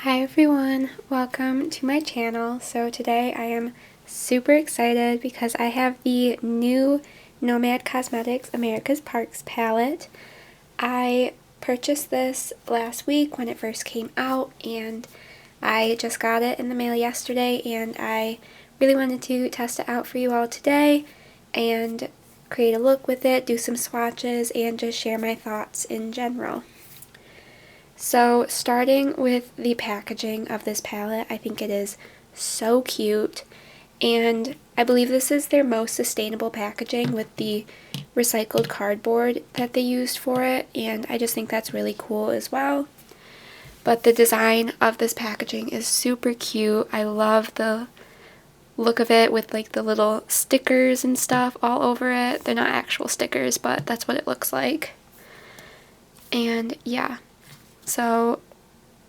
Hi everyone, welcome to my channel. So today I am super excited because I have the new Nomad Cosmetics America's Parks palette. I purchased this last week when it first came out and I just got it in the mail yesterday, and I really wanted to test it out for you all today and create a look with it, do some swatches, and just share my thoughts in general. So starting with the packaging of this palette, I think it is so cute, and I believe this is their most sustainable packaging with the recycled cardboard that they used for it, and I just think that's really cool as well. But the design of this packaging is super cute. I love the look of it with like the little stickers and stuff all over it. They're not actual stickers, but that's what it looks like. And yeah, so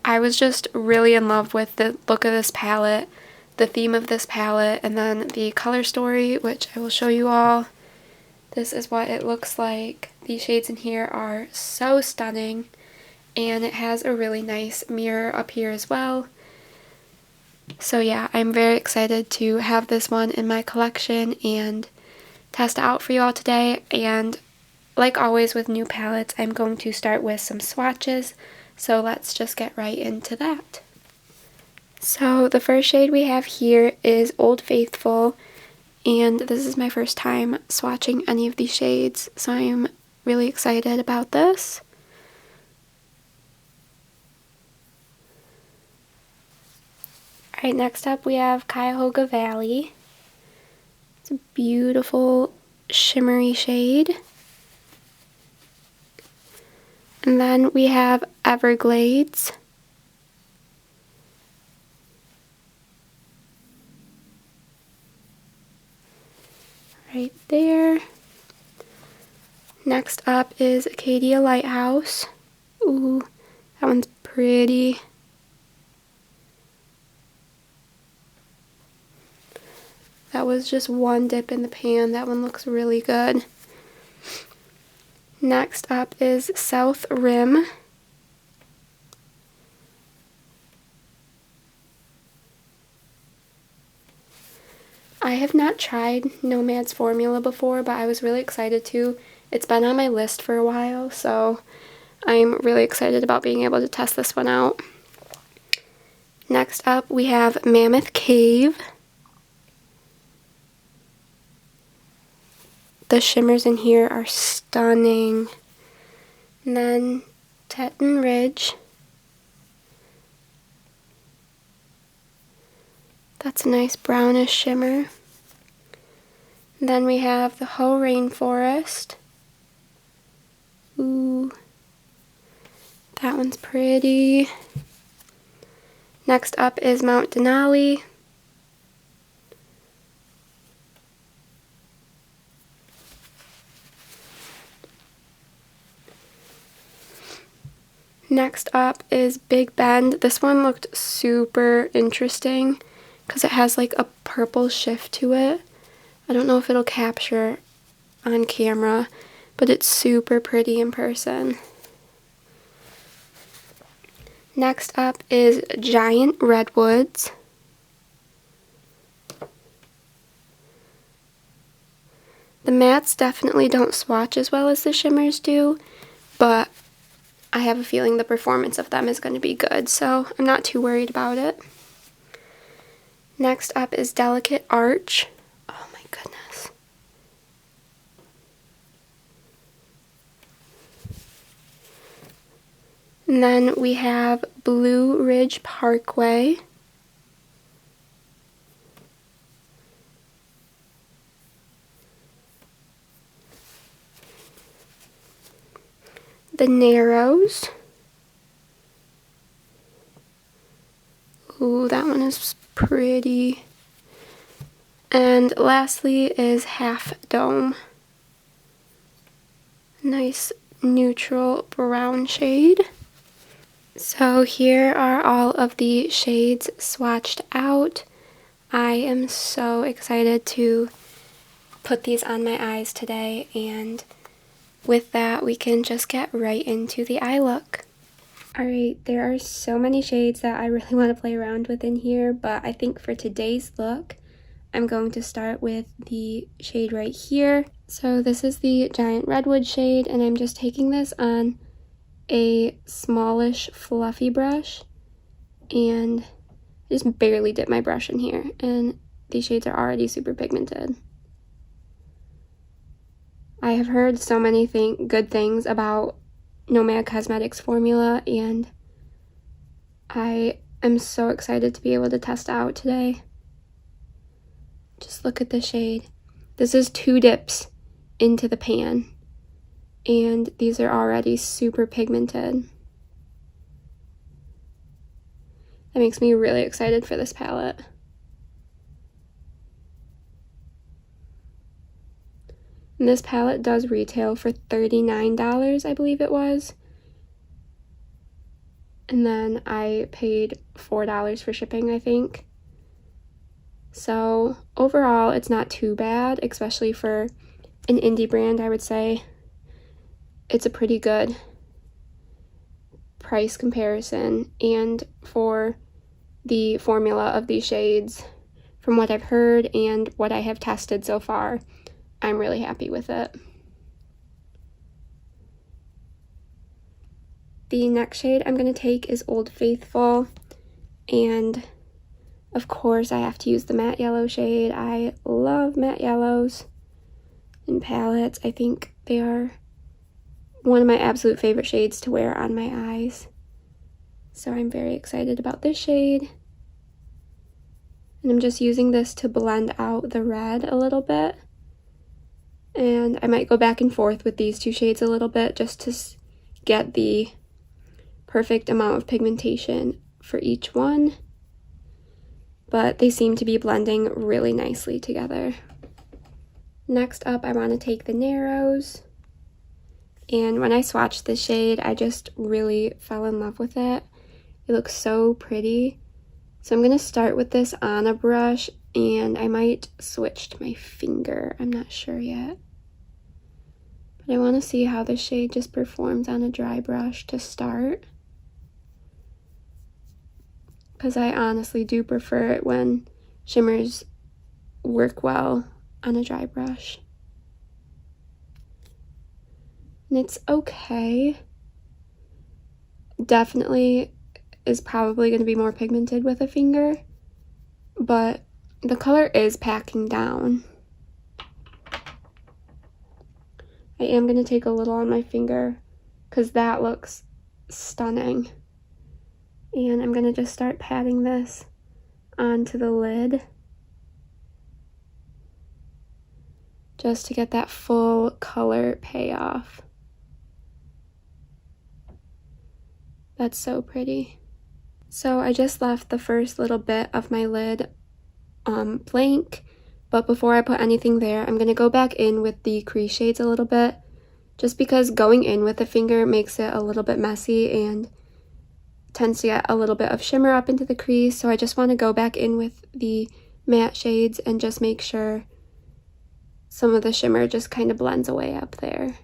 I was just really in love with the look of this palette, the theme of this palette, and then the color story, which I will show you all. This is what it looks like. These shades in here are so stunning, and it has a really nice mirror up here as well. So yeah, I'm very excited to have this one in my collection and test it out for you all today. And like always with new palettes, I'm going to start with some swatches. So let's just get right into that. So the first shade we have here is Old Faithful, and this is my first time swatching any of these shades, so I'm really excited about this. Alright, next up we have Cuyahoga Valley. It's a beautiful shimmery shade. And then we have Everglades. Right there. Next up is Acadia Lighthouse. Ooh, that one's pretty. That was just one dip in the pan. That one looks really good. Next up is South Rim. I have not tried Nomad's formula before, but I was really excited to. It's been on my list for a while, so I'm really excited about being able to test this one out. Next up, we have Mammoth Cave. The shimmers in here are stunning. And then Teton Ridge. That's a nice brownish shimmer. And then we have the Hoh Rainforest. Ooh, that one's pretty. Next up is Mount Denali. Next up is Big Bend. This one looked super interesting because it has like a purple shift to it. I don't know if it'll capture on camera, but it's super pretty in person. Next up is Giant Redwoods. The mattes definitely don't swatch as well as the shimmers do, but I have a feeling the performance of them is going to be good, so I'm not too worried about it. Next up is Delicate Arch. Oh my goodness. And then we have Blue Ridge Parkway. The Narrows. Ooh, that one is pretty. And lastly is Half Dome. Nice neutral brown shade. So here are all of the shades swatched out. I am so excited to put these on my eyes today, and with that we can just get right into the eye look. Alright, there are so many shades that I really want to play around with in here, but I think for today's look, I'm going to start with the shade right here. So this is the Giant Redwood shade, and I'm just taking this on a smallish fluffy brush, and I just barely dip my brush in here, and these shades are already super pigmented. I have heard so many good things about Nomad Cosmetics formula, and I am so excited to be able to test it out today. Just look at the shade. This is 2 dips into the pan, and these are already super pigmented. That makes me really excited for this palette. And this palette does retail for $39, I believe it was. And then I paid $4 for shipping, I think. So overall, it's not too bad, especially for an indie brand, I would say. It's a pretty good price comparison. And for the formula of these shades, from what I've heard and what I have tested so far, I'm really happy with it. The next shade I'm going to take is Old Faithful, and of course I have to use the matte yellow shade. I love matte yellows in palettes. I think they are one of my absolute favorite shades to wear on my eyes. So I'm very excited about this shade. And I'm just using this to blend out the red a little bit. And I might go back and forth with these 2 shades a little bit just to get the perfect amount of pigmentation for each one. But they seem to be blending really nicely together. Next up, I want to take the Narrows. And when I swatched this shade, I just really fell in love with it. It looks so pretty. So I'm going to start with this on a brush, and I might switch to my finger. I'm not sure yet. But I want to see how this shade just performs on a dry brush to start. Because I honestly do prefer it when shimmers work well on a dry brush. And it's okay. Definitely is probably going to be more pigmented with a finger, but the color is packing down. I am going to take a little on my finger because that looks stunning. And I'm going to just start patting this onto the lid just to get that full color payoff. That's so pretty. So I just left the first little bit of my lid blank, but before I put anything there, I'm going to go back in with the crease shades a little bit, just because going in with the finger makes it a little bit messy and tends to get a little bit of shimmer up into the crease. So I just want to go back in with the matte shades and just make sure some of the shimmer just kind of blends away up there.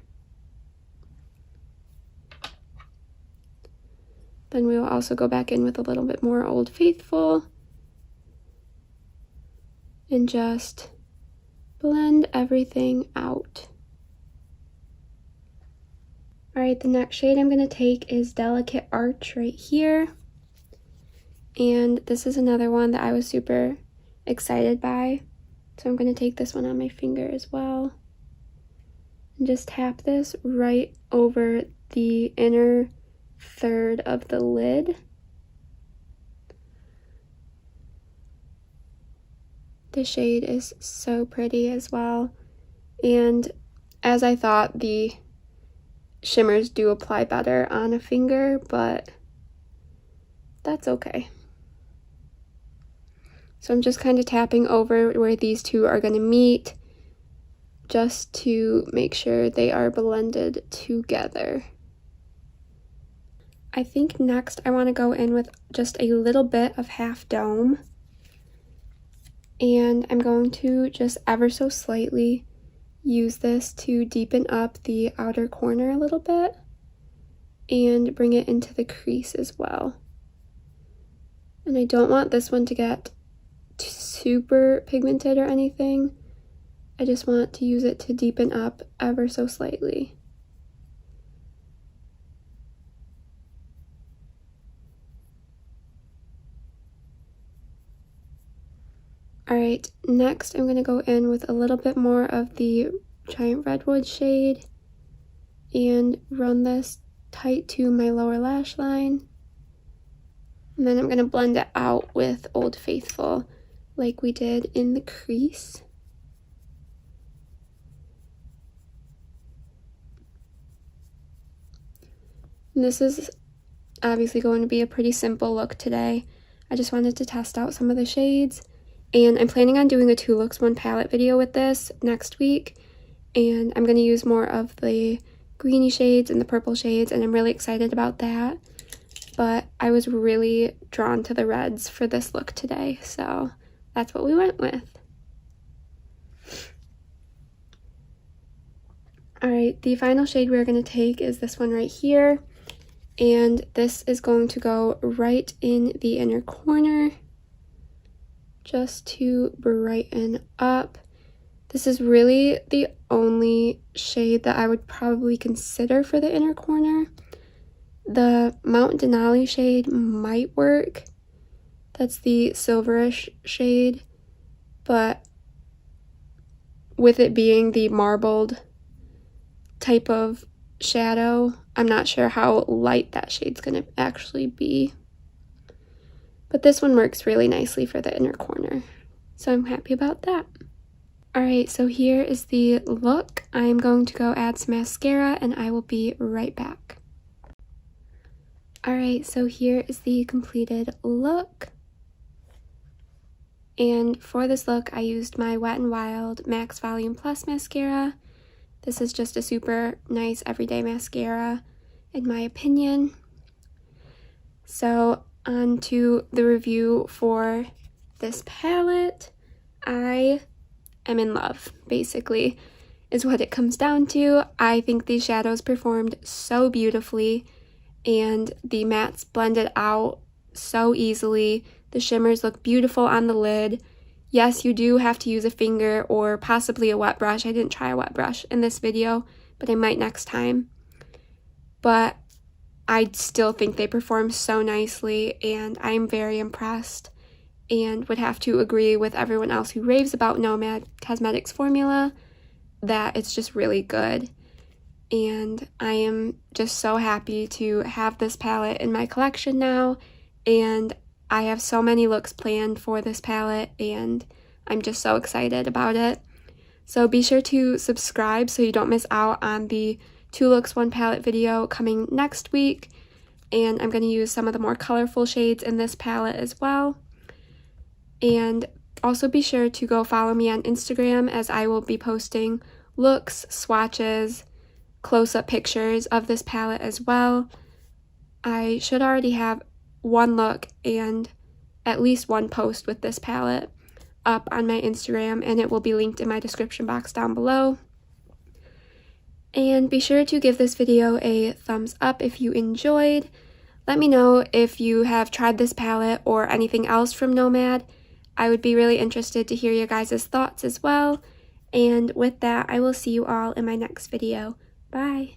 Then we will also go back in with a little bit more Old Faithful and just blend everything out. Alright, the next shade I'm going to take is Delicate Arch right here. And this is another one that I was super excited by. So I'm going to take this one on my finger as well. And just tap this right over the inner third of the lid. The shade is so pretty as well, and as I thought, the shimmers do apply better on a finger, but that's okay. So I'm just kind of tapping over where these two are going to meet just to make sure they are blended together. I think next I want to go in with just a little bit of Half Dome, and I'm going to just ever so slightly use this to deepen up the outer corner a little bit, and bring it into the crease as well. And I don't want this one to get super pigmented or anything. I just want to use it to deepen up ever so slightly. Alright, next I'm going to go in with a little bit more of the Giant Redwood shade and run this tight to my lower lash line. And then I'm going to blend it out with Old Faithful like we did in the crease. And this is obviously going to be a pretty simple look today. I just wanted to test out some of the shades. And I'm planning on doing a 2 looks 1 palette video with this next week. And I'm going to use more of the greeny shades and the purple shades, and I'm really excited about that. But I was really drawn to the reds for this look today, so that's what we went with. Alright, the final shade we're going to take is this one right here. And this is going to go right in the inner corner, just to brighten up. This is really the only shade that I would probably consider for the inner corner. The Mount Denali shade might work. That's the silverish shade, but with it being the marbled type of shadow, I'm not sure how light that shade's gonna actually be. But this one works really nicely for the inner corner, so I'm happy about that. Alright, so here is the look. I'm going to go add some mascara and I will be right back. Alright, so here is the completed look. And for this look, I used my Wet n Wild Max Volume Plus mascara. This is just a super nice everyday mascara, in my opinion. So, on to the review for this palette. I am in love, basically, is what it comes down to. I think these shadows performed so beautifully, and the mattes blended out so easily. The shimmers look beautiful on the lid. Yes, you do have to use a finger or possibly a wet brush. I didn't try a wet brush in this video, but I might next time. But I still think they perform so nicely, and I'm very impressed, and would have to agree with everyone else who raves about Nomad Cosmetics formula that it's just really good. And I am just so happy to have this palette in my collection now, and I have so many looks planned for this palette, and I'm just so excited about it. So be sure to subscribe so you don't miss out on the 2 looks 1 palette video coming next week. And I'm going to use some of the more colorful shades in this palette as well. And also be sure to go follow me on Instagram, as I will be posting looks, swatches, close-up pictures of this palette as well. I should already have 1 look and at least 1 post with this palette up on my Instagram, and it will be linked in my description box down below. And be sure to give this video a thumbs up if you enjoyed. Let me know if you have tried this palette or anything else from Nomad. I would be really interested to hear your guys' thoughts as well. And with that, I will see you all in my next video. Bye!